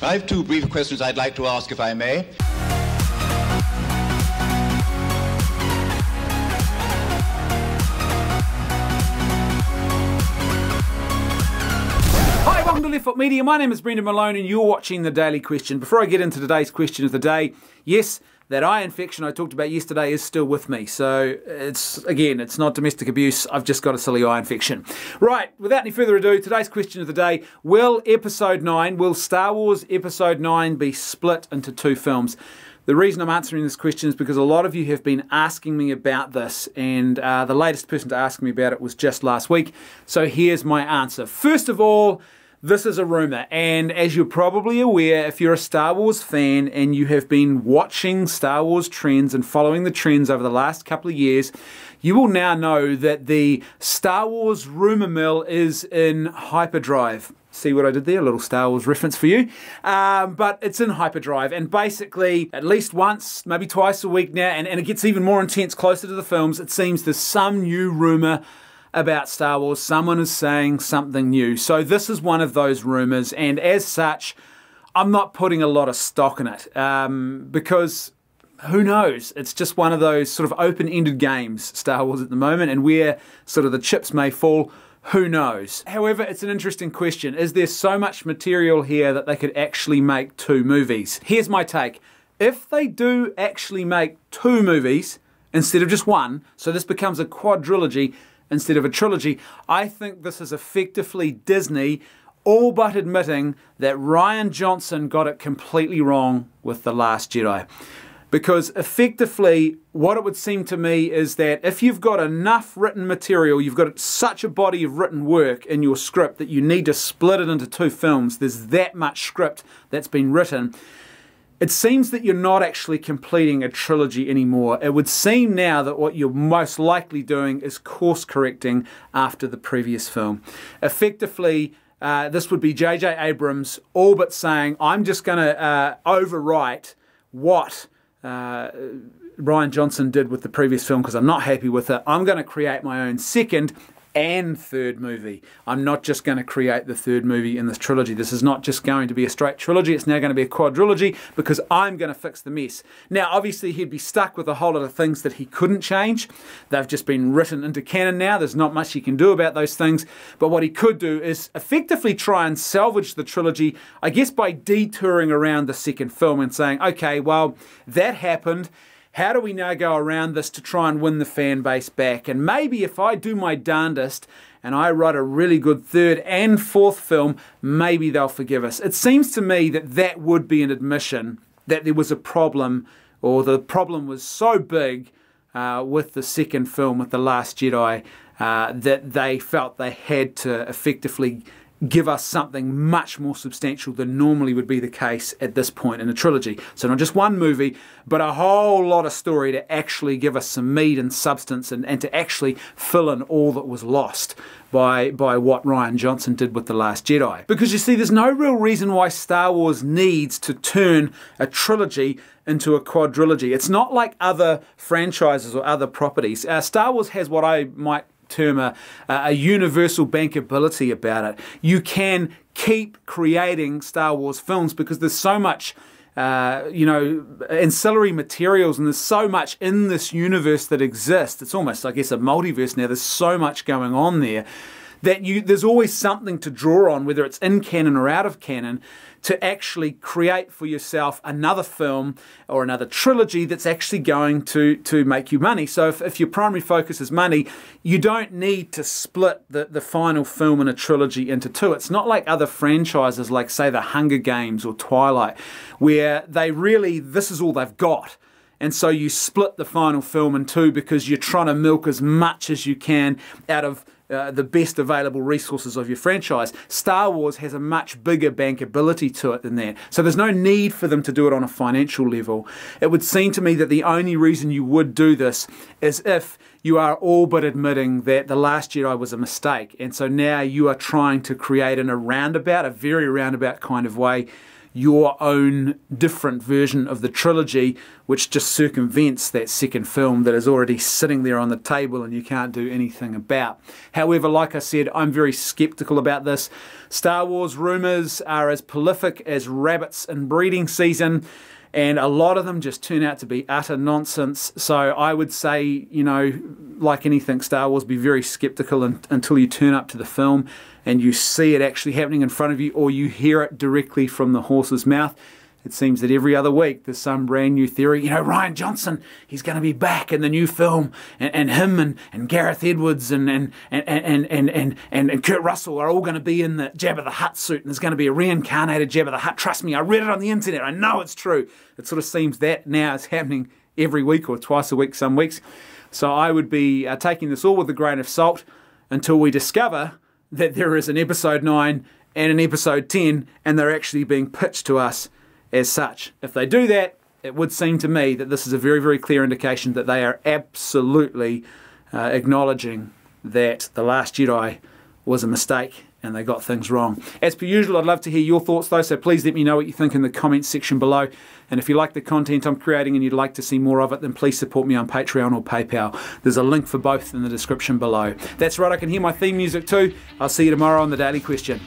I have two brief questions I'd like to ask, if I may. Hi, welcome to Left Foot Media. My name is Brendan Malone and you're watching The Daily Question. Before I get into today's question of the day, yes, that eye infection I talked about yesterday is still with me. So it's not domestic abuse. I've just got a silly eye infection. Right, without any further ado, today's question of the day, will Star Wars Episode 9 be split into two films? The reason I'm answering this question is because a lot of you have been asking me about this, and the latest person to ask me about it was just last week. So here's my answer. First of all, this is a rumour, and as you're probably aware, if you're a Star Wars fan and you have been watching Star Wars trends and following the trends over the last couple of years, you will now know that the Star Wars rumour mill is in hyperdrive. See what I did there? A little Star Wars reference for you. But it's in hyperdrive, and basically at least once, maybe twice a week now, and it gets even more intense closer to the films, it seems there's some new rumour about Star Wars. Someone is saying something new. So this is one of those rumours, and as such, I'm not putting a lot of stock in it, because who knows? It's just one of those sort of open-ended games, Star Wars at the moment, and where sort of the chips may fall, who knows? However, it's an interesting question. Is there so much material here that they could actually make two movies? Here's my take. If they do actually make two movies instead of just one, so this becomes a quadrilogy instead of a trilogy, I think this is effectively Disney all but admitting that Rian Johnson got it completely wrong with The Last Jedi. Because effectively, what it would seem to me is that if you've got enough written material, you've got such a body of written work in your script that you need to split it into two films, there's that much script that's been written, it seems that you're not actually completing a trilogy anymore. It would seem now that what you're most likely doing is course correcting after the previous film. Effectively, this would be J.J. Abrams all but saying, I'm just going to overwrite what Rian Johnson did with the previous film because I'm not happy with it. I'm going to create my own second and third movie. I'm not just going to create the third movie in this trilogy. This is not just going to be a straight trilogy, it's now going to be a quadrilogy because I'm going to fix the mess. Now, obviously, he'd be stuck with a whole lot of things that he couldn't change. They've just been written into canon now. There's not much he can do about those things. But what he could do is effectively try and salvage the trilogy, I guess, by detouring around the second film and saying, okay, well, that happened. How do we now go around this to try and win the fan base back? And maybe if I do my darndest and I write a really good third and fourth film, maybe they'll forgive us. It seems to me that that would be an admission that there was a problem, or the problem was so big with the second film, with The Last Jedi, that they felt they had to effectively give us something much more substantial than normally would be the case at this point in a trilogy. So not just one movie, but a whole lot of story to actually give us some meat and substance and to actually fill in all that was lost by what Rian Johnson did with The Last Jedi. Because you see, there's no real reason why Star Wars needs to turn a trilogy into a quadrilogy. It's not like other franchises or other properties. Star Wars has what I might term a universal bankability about it. You can keep creating Star Wars films because there's so much ancillary materials, and there's so much in this universe that exists. It's almost, I guess, a multiverse now. There's so much going on there that there's always something to draw on, whether it's in canon or out of canon, to actually create for yourself another film or another trilogy that's actually going to make you money. So if your primary focus is money, you don't need to split the final film in a trilogy into two. It's not like other franchises like, say, The Hunger Games or Twilight, where this is all they've got. And so you split the final film in two because you're trying to milk as much as you can out of the best available resources of your franchise. Star Wars has a much bigger bankability to it than that. So there's no need for them to do it on a financial level. It would seem to me that the only reason you would do this is if you are all but admitting that The Last Jedi was a mistake. And so now you are trying to create in a very roundabout kind of way, your own different version of the trilogy, which just circumvents that second film that is already sitting there on the table and you can't do anything about. However, like I said, I'm very skeptical about this. Star Wars rumours are as prolific as rabbits in breeding season, and a lot of them just turn out to be utter nonsense. So I would say, you know, like anything Star Wars, be very skeptical until you turn up to the film and you see it actually happening in front of you, or you hear it directly from the horse's mouth. It seems that every other week there's some brand new theory. You know, Rian Johnson, he's going to be back in the new film, and him and Gareth Edwards and Kurt Russell are all going to be in the Jabba the Hutt suit, and there's going to be a reincarnated Jabba the Hutt. Trust me, I read it on the internet. I know it's true. It sort of seems that now is happening every week or twice a week some weeks. So I would be taking this all with a grain of salt until we discover that there is an episode 9 and an episode 10, and they're actually being pitched to us as such. If they do that, it would seem to me that this is a very, very clear indication that they are absolutely acknowledging that The Last Jedi was a mistake and they got things wrong. As per usual, I'd love to hear your thoughts though, so please let me know what you think in the comments section below. And if you like the content I'm creating and you'd like to see more of it, then please support me on Patreon or PayPal. There's a link for both in the description below. That's right, I can hear my theme music too. I'll see you tomorrow on The Daily Question.